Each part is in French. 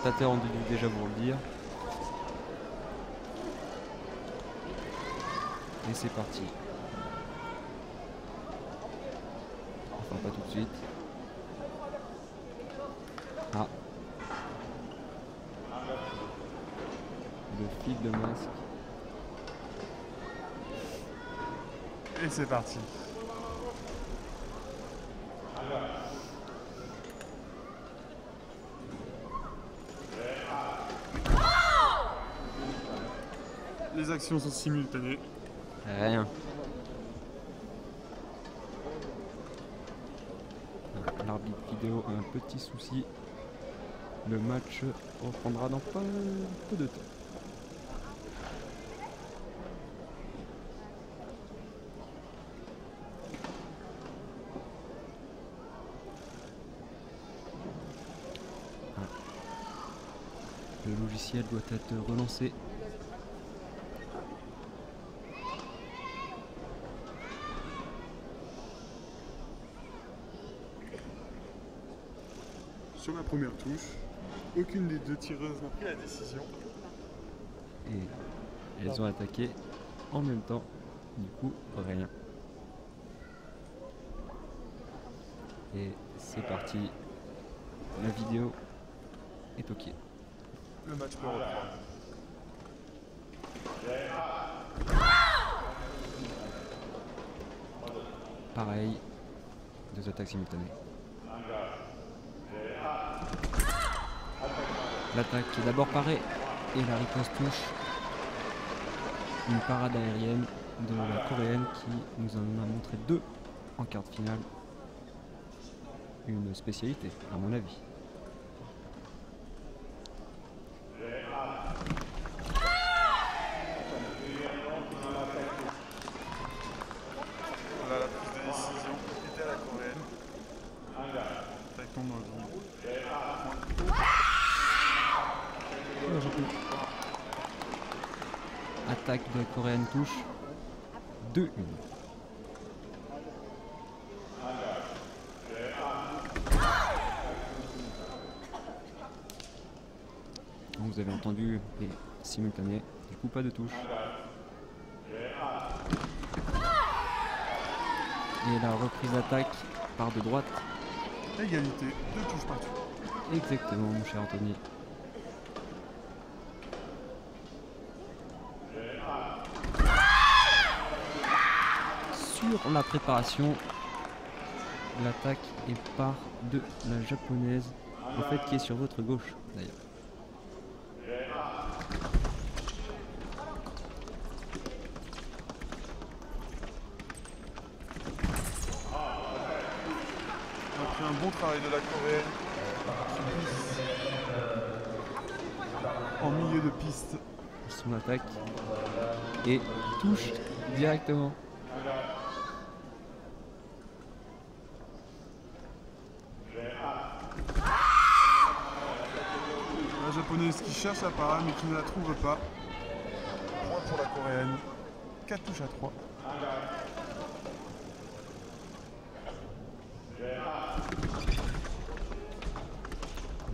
spectateurs ont dû déjà vous le dire. Et c'est parti. Enfin pas tout de suite. Ah. Le fil de masque. Et c'est parti. Les actions sont simultanées. Rien. L'arbitre vidéo a un petit souci. Le match reprendra dans pas peu de temps. Ah. Le logiciel doit être relancé. Sur la première touche, aucune des deux tireuses n'a pris la décision. Et elles ont attaqué en même temps. Du coup, rien. Et c'est parti. La vidéo est ok. Le match peut reprendre. Pareil, deux attaques simultanées. L'attaque est d'abord parée et la riposte touche. Une parade aérienne de la coréenne qui nous en a montré deux en quart de finale. Une spécialité, à mon avis. Voilà la prise de décision était à la coréenne. Attaque tombe dans le vide. Attaque de la coréenne touche. 2-1. Donc vous avez entendu les simultanés, du coup pas de touche. Et la reprise d'attaque part de droite. Égalité, deux touches partout. Exactement mon cher Anthony. Sur la préparation, l'attaque est part de la japonaise, en fait qui est sur votre gauche d'ailleurs. Après un bon travail de la coréenne, en milieu de piste. Son attaque et touche directement. La japonaise qui cherche la parade mais qui ne la trouve pas. Point pour la coréenne. 4 touches à 3.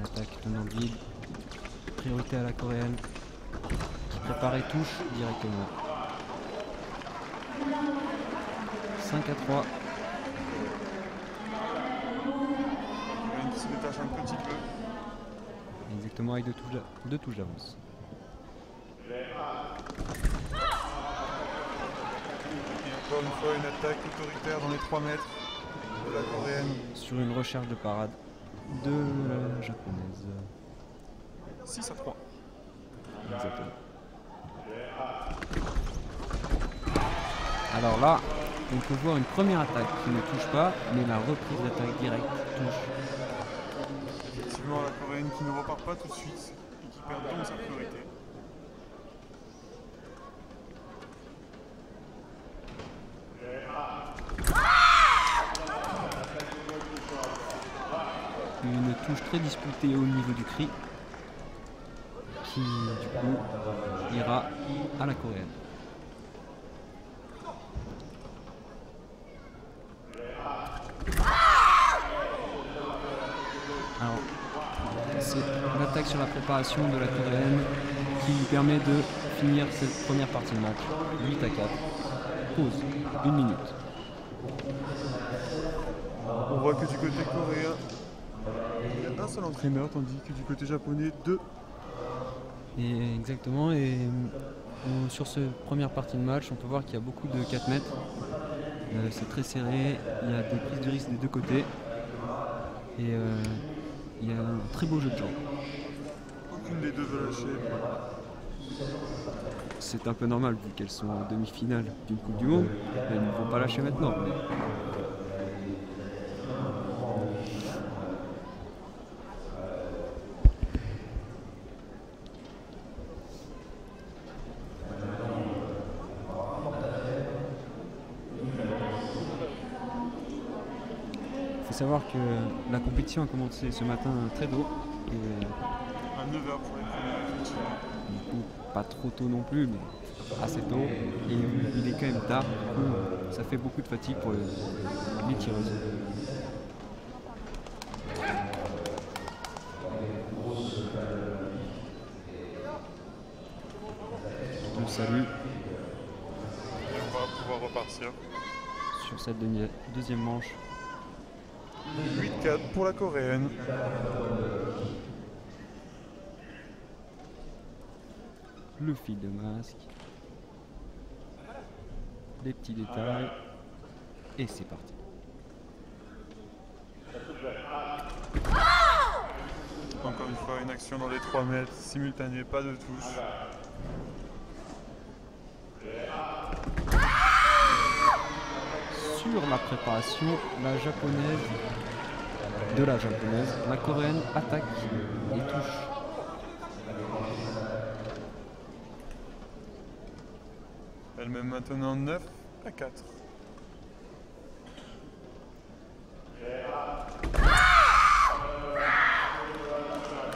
L'attaque tourne dans le vide. Priorité à la coréenne qui prépare et touche directement. 5 à 3. Coréenne qui se détache un petit peu. Exactement avec deux touches d'avance. Et encore une fois une attaque autoritaire dans les 3 mètres de la coréenne. Sur une recherche de parade de la japonaise. 6 à 3. Exactement. Alors là, on peut voir une première attaque qui ne touche pas, mais la reprise d'attaque directe touche. Effectivement la coréenne qui ne repart pas tout de suite et qui perd donc sa priorité. Une touche très disputée au niveau du cri qui du coup ira à la coréenne. Alors c'est attaque sur la préparation de la coréenne qui lui permet de finir cette première partie de match. 8 à 4. Pause. 1 minute. On voit que du côté coréen, il y a un seul entraîneur, tandis que du côté japonais, 2. Et exactement. Et sur cette première partie de match, on peut voir qu'il y a beaucoup de 4 mètres. C'est très serré. Il y a des prises de risque des deux côtés. Et il y a un très beau jeu de jambes. Aucune des deux veut lâcher. C'est un peu normal vu qu'elles sont en demi-finale d'une Coupe du Monde. Elles ne vont pas lâcher maintenant. Il faut savoir que la compétition a commencé ce matin très tôt. Et À 9h pour les premiers, effectivement. du coup, pas trop tôt non plus, mais assez tôt. Et il est quand même tard. Du coup, ça fait beaucoup de fatigue pour les tireuses. On salue Et on va pouvoir repartir. sur cette deuxième manche. 8-4 pour la coréenne. Le fil de masque, les petits détails, et c'est parti. Encore une fois, une action dans les 3 mètres, simultanée, pas de touche. Sur la préparation, la japonaise, la coréenne attaque et touche. Elle mène maintenant 9 à 4.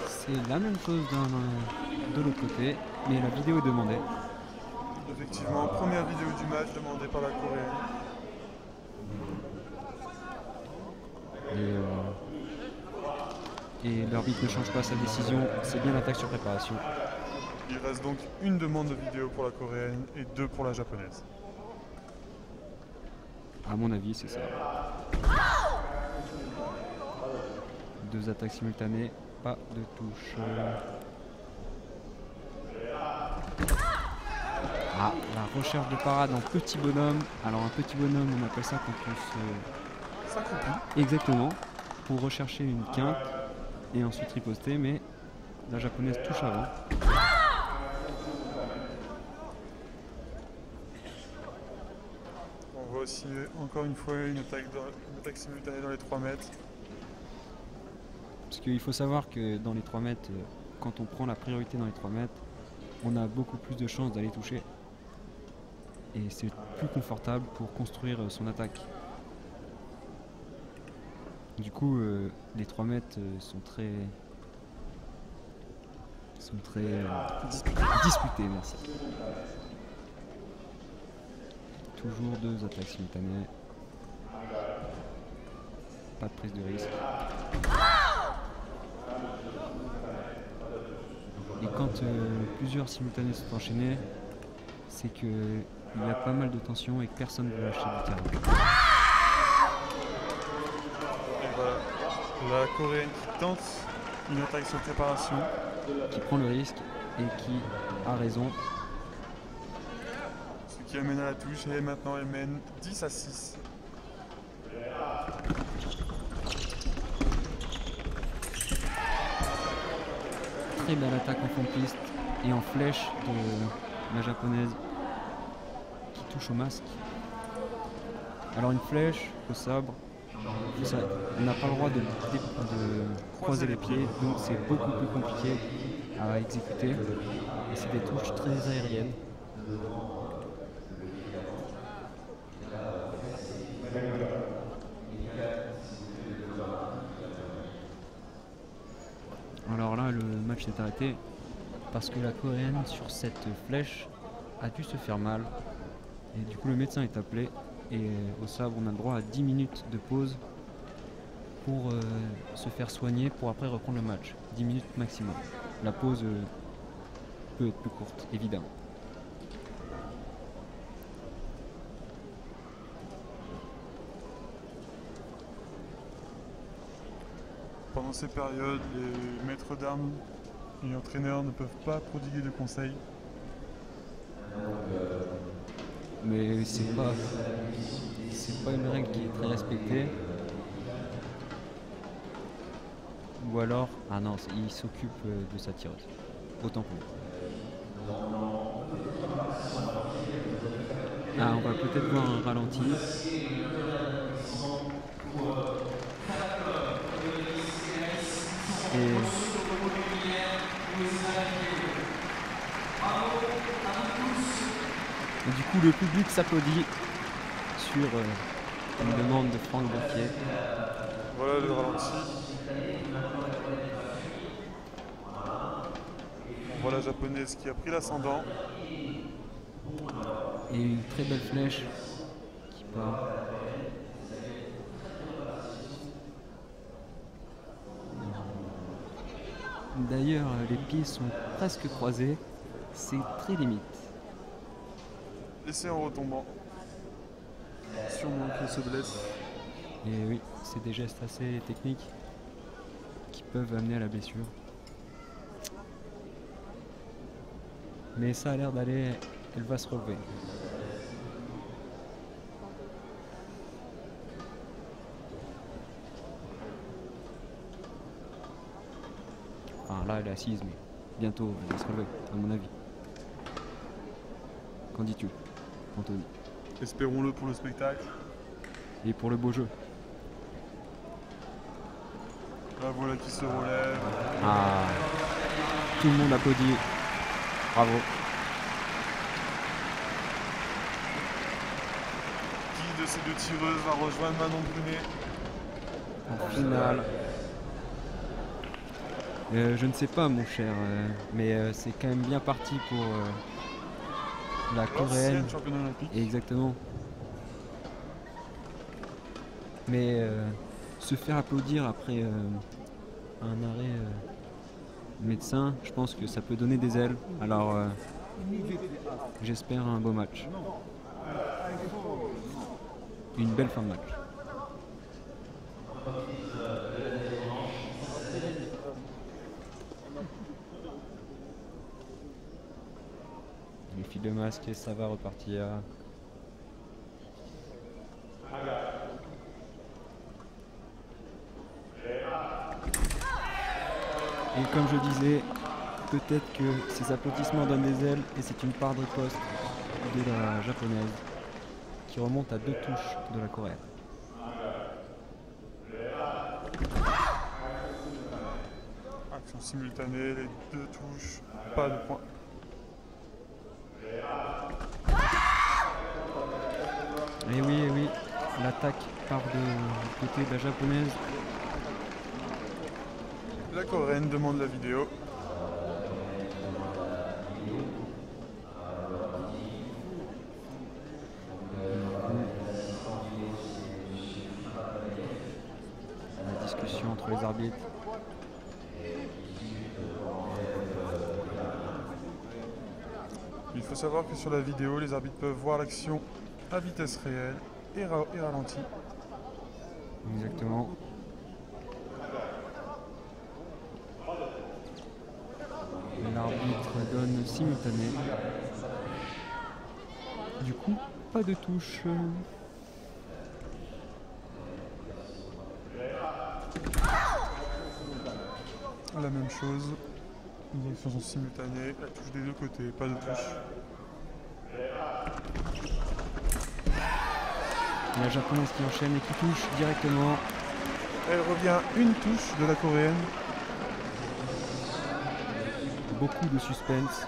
C'est la même chose de l'autre côté, mais la vidéo est demandée. Effectivement, première vidéo du match demandée par la coréenne. Et l'arbitre ne change pas sa décision, c'est bien l'attaque sur préparation. Il reste donc une demande de vidéo pour la coréenne et 2 pour la japonaise. À mon avis, c'est ça. 2 attaques simultanées, pas de touche. Ah, la recherche de parade en petit bonhomme. Alors un petit bonhomme, on appelle ça quand on se... S'accroupit. Exactement, pour rechercher une quinte et ensuite riposter, mais la japonaise touche avant. On voit aussi encore une fois une attaque simultanée dans les 3 mètres. Parce qu'il faut savoir que dans les 3 mètres, quand on prend la priorité dans les 3 mètres, on a beaucoup plus de chances d'aller toucher. Et c'est plus confortable pour construire son attaque. Du coup, les 3 mètres sont très disputés, merci. Toujours 2 attaques simultanées. Pas de prise de risque. Et quand plusieurs simultanés sont enchaînés, c'est qu'il y a pas mal de tension et que personne ne veut lâcher du terrain. Et voilà, la coréenne qui tente une attaque sur préparation. Qui prend le risque et qui a raison. Ce qui amène à la touche et maintenant elle mène 10 à 6. Très belle attaque en fond de piste et en flèche de la japonaise qui touche au masque. Alors une flèche au sabre, on n'a pas le droit de croiser les pieds, donc c'est beaucoup plus compliqué à exécuter. Et c'est des touches très aériennes. Alors là, le match s'est arrêté parce que la coréenne, sur cette flèche, a dû se faire mal. Et du coup, le médecin est appelé. Et au sabre, on a le droit à 10 minutes de pause pour se faire soigner, pour après reprendre le match. 10 minutes maximum. La pause peut être plus courte, évidemment. Pendant ces périodes, les maîtres d'armes et entraîneurs ne peuvent pas prodiguer de conseils. Mais c'est pas une règle qui est très respectée. Ou alors, ah non, il s'occupe de sa tireuse. Autant pour moi. Ah, on va peut-être voir un ralenti. Et du coup, le public s'applaudit sur une demande de Franck Berquier. Voilà le ralenti. On voit la japonaise qui a pris l'ascendant. Et une très belle flèche qui part. D'ailleurs, les pieds sont presque croisés. C'est très limite. Laissez en retombant. Sûrement qu'il se blesse. Et oui, c'est des gestes assez techniques qui peuvent amener à la blessure. Mais ça a l'air d'aller, elle va se relever. Enfin là elle est assise, mais bientôt elle va se relever, à mon avis. Qu'en dis-tu, Anthony? Espérons-le pour le spectacle. Et pour le beau jeu. La voilà qui se relève. Ah, tout le monde applaudit. Bravo. Qui de ces deux tireuses va rejoindre Manon Brunet En finale. Je ne sais pas mon cher, mais c'est quand même bien parti pour la coréenne. L'ancienne championne olympique. Exactement. Mais se faire applaudir après un arrêt médecin, je pense que ça peut donner des ailes. Alors j'espère un beau match. Une belle fin de match. Les filles de masque et ça va repartir. Et comme je disais, peut-être que ces applaudissements donnent des ailes et c'est une part de riposte de la japonaise qui remonte à 2 touches de la coréenne. Action simultanée, les 2 touches, pas de points. Et oui, l'attaque part du côté de la japonaise. La coréenne demande la vidéo. La discussion entre les arbitres. Il faut savoir que sur la vidéo, les arbitres peuvent voir l'action à vitesse réelle et ralentie. Exactement. L'arbitre donne simultané. Du coup, pas de touche. La même chose, les actions sont simultanées, la touche des deux côtés, pas de touche. La japonaise qui enchaîne et qui touche directement. Elle revient une touche de la coréenne. Beaucoup de suspense.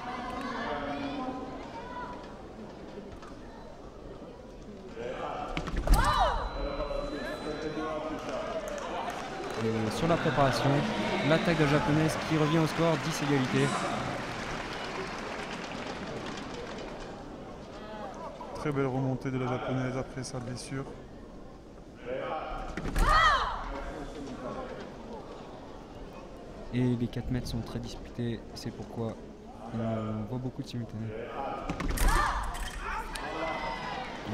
Et sur la préparation, l'attaque de la japonaise qui revient au score, 10 égalités. Très belle remontée de la japonaise après sa blessure. Et les 4 mètres sont très disputés, c'est pourquoi on voit beaucoup de simultanés.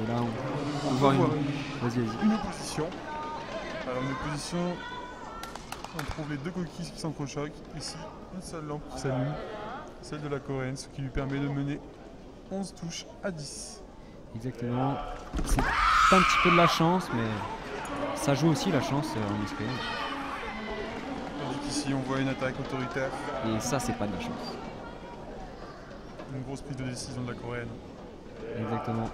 Et là, on voit une... Vas-y, vas-y. Une opposition. Alors une opposition, on trouve les deux coquilles qui s'entrechoquent. Ici, une seule lampe qui s'allume, celle de la coréenne, ce qui lui permet de mener 11 touches à 10. Exactement. C'est un petit peu de la chance, mais ça joue aussi la chance en escalade. Tandis qu'ici, on voit une attaque autoritaire. Et ça, c'est pas de la chance. Une grosse prise de décision de la coréenne. Exactement.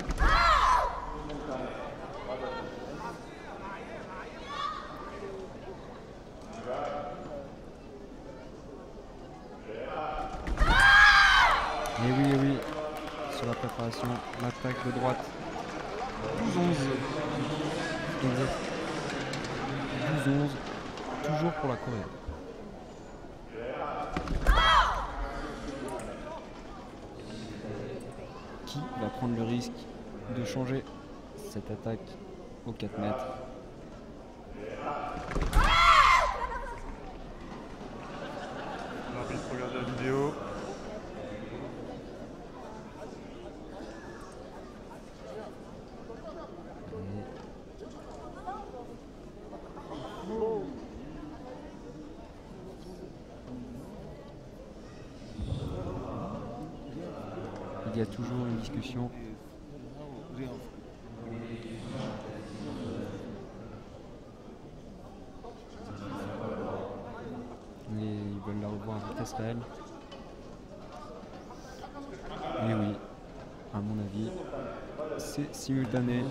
Et oui, sur la préparation, l'attaque de droite. 12-11. Exact. 12-11, toujours pour la Corée. Qui va prendre le risque de changer cette attaque aux 4 mètres? L'arbitre regarde la vidéo. Il y a toujours une discussion. Et ils veulent la revoir à vitesse réelle. Et oui, à mon avis, c'est simultané.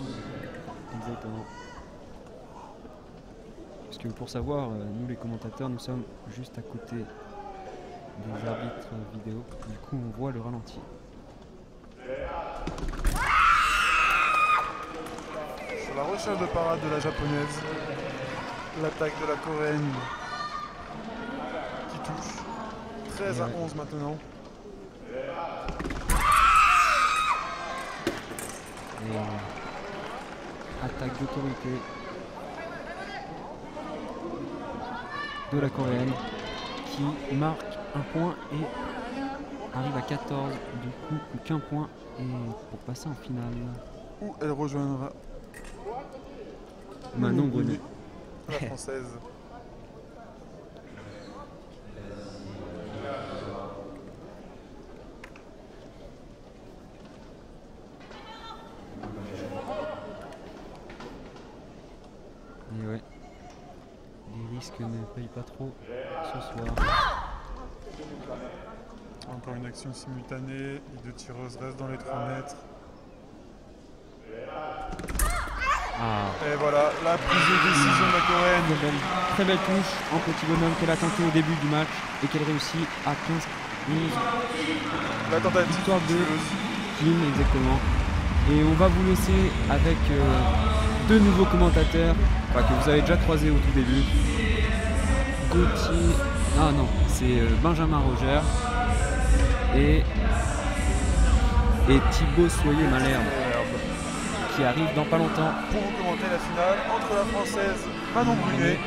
Exactement. Parce que pour savoir, nous les commentateurs, nous sommes juste à côté des arbitres vidéo. Du coup, on voit le ralenti. Sur la recherche de parade de la japonaise, l'attaque de la coréenne qui touche. 13 à 11 maintenant. Et attaque d'autorité de la coréenne qui marque un point et arrive à 14, du coup qu'un point et pour passer en finale. Où elle rejoindra Manon Brunet. la française. Et ouais, les risques ne payent pas trop ce soir. Encore une action simultanée, les deux tireuses restent dans les 3 mètres. Ah, Et voilà, la prise de décision de la coréenne. très belle touche en petit bonhomme qu'elle a tenté au début du match et qu'elle réussit à 15-11. La tentative Victoire de tueuse. Kim, exactement. Et on va vous laisser avec deux nouveaux commentateurs que vous avez déjà croisés au tout début. Gauthier, ah non, c'est Benjamin Roger et Thibaut Soyer-Malherbe qui arrive dans pas longtemps. Pour vous commenter la finale entre la française Manon Brunet